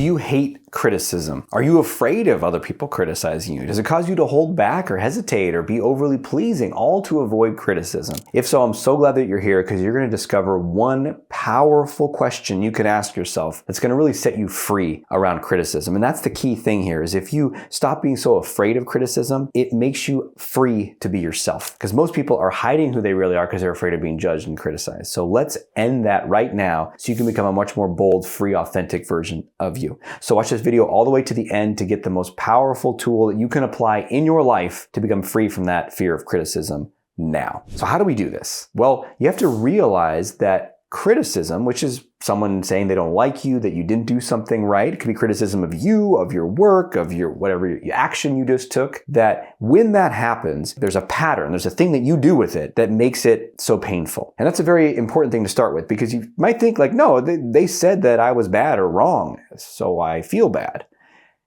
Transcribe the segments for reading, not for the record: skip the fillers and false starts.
Do you hate criticism? Are you afraid of other people criticizing you? Does it cause you to hold back or hesitate or be overly pleasing, all to avoid criticism? If so, I'm so glad that you're here because you're going to discover one powerful question you can ask yourself that's going to really set you free around criticism. And that's the key thing here is if you stop being so afraid of criticism, it makes you free to be yourself. Because most people are hiding who they really are because they're afraid of being judged and criticized. So let's end that right now so you can become a much more bold, free, authentic version of you. So watch this video all the way to the end to get the most powerful tool that you can apply in your life to become free from that fear of criticism now. So how do we do this? Well, you have to realize that criticism, which is someone saying they don't like you, that you didn't do something right. It could be criticism of you, of your work, of your whatever action you just took, that when that happens, there's a pattern, there's a thing that you do with it that makes it so painful. And that's a very important thing to start with because you might think like, no, they said that I was bad or wrong, so I feel bad.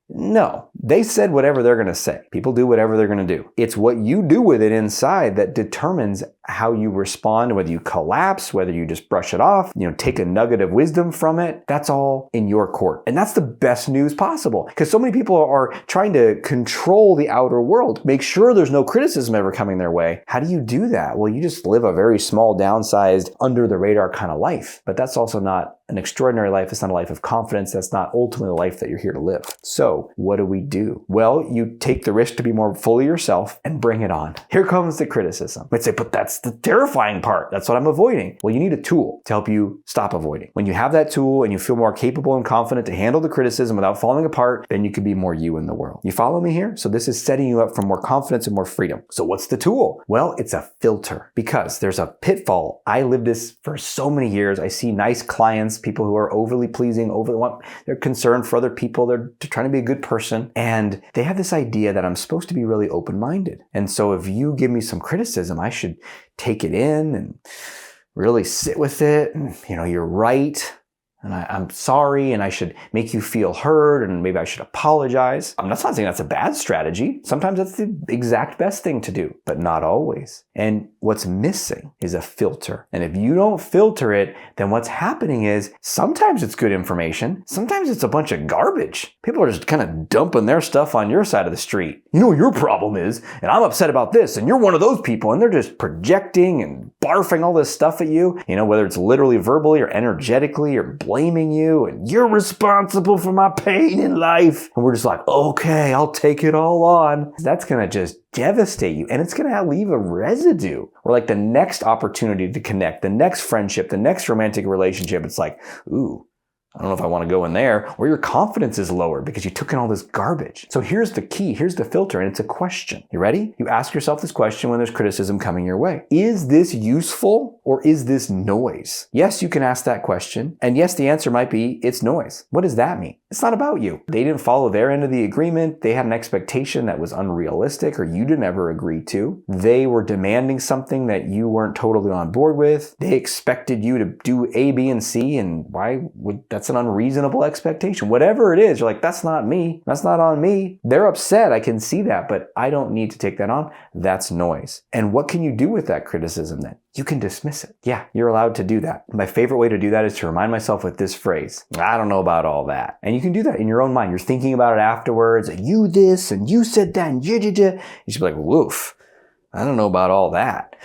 No, they said whatever they're going to say. People do whatever they're going to do. It's what you do with it inside that determines how you respond, whether you collapse, whether you just brush it off, take a nugget of wisdom from it. That's all in your court. And that's the best news possible because so many people are trying to control the outer world, make sure there's no criticism ever coming their way. How do you do that? Well, you just live a very small, downsized, under the radar kind of life. But that's also not an extraordinary life. It's not a life of confidence. That's not ultimately the life that you're here to live. So what do we do? Well, you take the risk to be more fully yourself and bring it on. Here comes the criticism. Let's say, but that's the terrifying part. That's what I'm avoiding. Well, you need a tool to help you stop avoiding. When you have that tool and you feel more capable and confident to handle the criticism without falling apart, then you can be more you in the world. You follow me here? So this is setting you up for more confidence and more freedom. So what's the tool? Well, it's a filter because there's a pitfall. I lived this for so many years. I see nice clients, people who are overly pleasing, they're concerned for other people. They're trying to be a good person. And they have this idea that I'm supposed to be really open-minded. And so if you give me some criticism, I should take it in and really sit with it. And, you're right. And I'm sorry, and I should make you feel heard, and maybe I should apologize. I'm not saying that's a bad strategy. Sometimes that's the exact best thing to do, but not always. And what's missing is a filter. And if you don't filter it, then what's happening is sometimes it's good information. Sometimes it's a bunch of garbage. People are just kind of dumping their stuff on your side of the street. You know what your problem is, and I'm upset about this, and you're one of those people, and they're just projecting and barfing all this stuff at you, whether it's literally verbally or energetically or blaming you, and you're responsible for my pain in life. And we're just like, okay, I'll take it all on. That's going to just devastate you. And it's going to leave a residue. Or like the next opportunity to connect, the next friendship, the next romantic relationship, it's like, ooh, I don't know if I want to go in there, or your confidence is lower because you took in all this garbage. So here's the key, here's the filter, and it's a question. You ready? You ask yourself this question when there's criticism coming your way. Is this useful or is this noise? Yes, you can ask that question. And yes, the answer might be, it's noise. What does that mean? It's not about you. They didn't follow their end of the agreement. They had an expectation that was unrealistic or you didn't ever agree to. They were demanding something that you weren't totally on board with. They expected you to do A, B, and C, and that's an unreasonable expectation. Whatever it is, you're like, that's not me. That's not on me. They're upset. I can see that, but I don't need to take that on. That's noise. And what can you do with that criticism then? You can dismiss it. Yeah, you're allowed to do that. My favorite way to do that is to remind myself with this phrase, I don't know about all that. And you can do that in your own mind. You're thinking about it afterwards, and you this, and you said that, and you should be like, woof, I don't know about all that.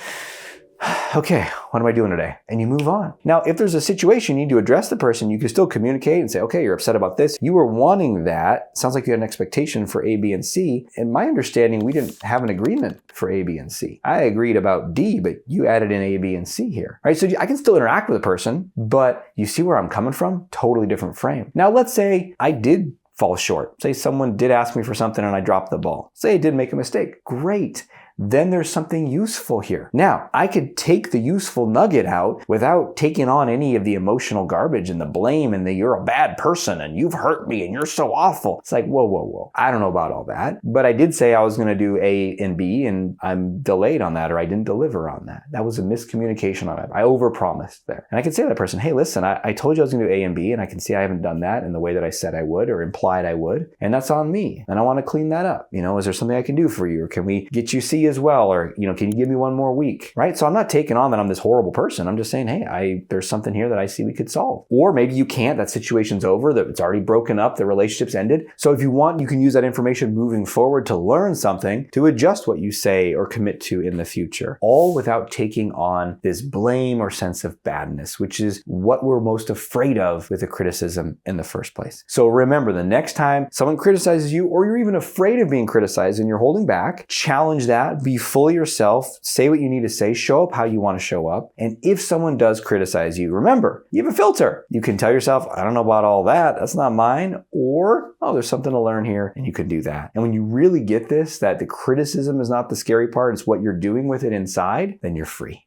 Okay, what am I doing today? And you move on. Now, if there's a situation you need to address the person, you can still communicate and say, okay, you're upset about this. You were wanting that. Sounds like you had an expectation for A, B, and C. In my understanding, we didn't have an agreement for A, B, and C. I agreed about D, but you added in A, B, and C here. All right, so I can still interact with the person, but you see where I'm coming from? Totally different frame. Now, let's say I did fall short. Say someone did ask me for something and I dropped the ball. Say I did make a mistake. Great. Then there's something useful here. Now, I could take the useful nugget out without taking on any of the emotional garbage and the blame and the you're a bad person and you've hurt me and you're so awful. It's like, whoa. I don't know about all that. But I did say I was going to do A and B and I'm delayed on that or I didn't deliver on that. That was a miscommunication on it. I overpromised there. And I could say to that person, hey, listen, I told you I was going to do A and B and I can see I haven't done that in the way that I said I would or implied I would. And that's on me. And I want to clean that up. Is there something I can do for you? Or can we get you C as well, or, can you give me one more week, right? So I'm not taking on that I'm this horrible person. I'm just saying, hey, there's something here that I see we could solve. Or maybe you can't, that situation's over, that it's already broken up, the relationship's ended. So if you want, you can use that information moving forward to learn something, to adjust what you say or commit to in the future, all without taking on this blame or sense of badness, which is what we're most afraid of with the criticism in the first place. So remember, the next time someone criticizes you, or you're even afraid of being criticized and you're holding back, challenge that, be fully yourself, say what you need to say, show up how you want to show up. And if someone does criticize you, remember, you have a filter. You can tell yourself, I don't know about all that, that's not mine, or, oh, there's something to learn here, and you can do that. And when you really get this, that the criticism is not the scary part, it's what you're doing with it inside, then you're free.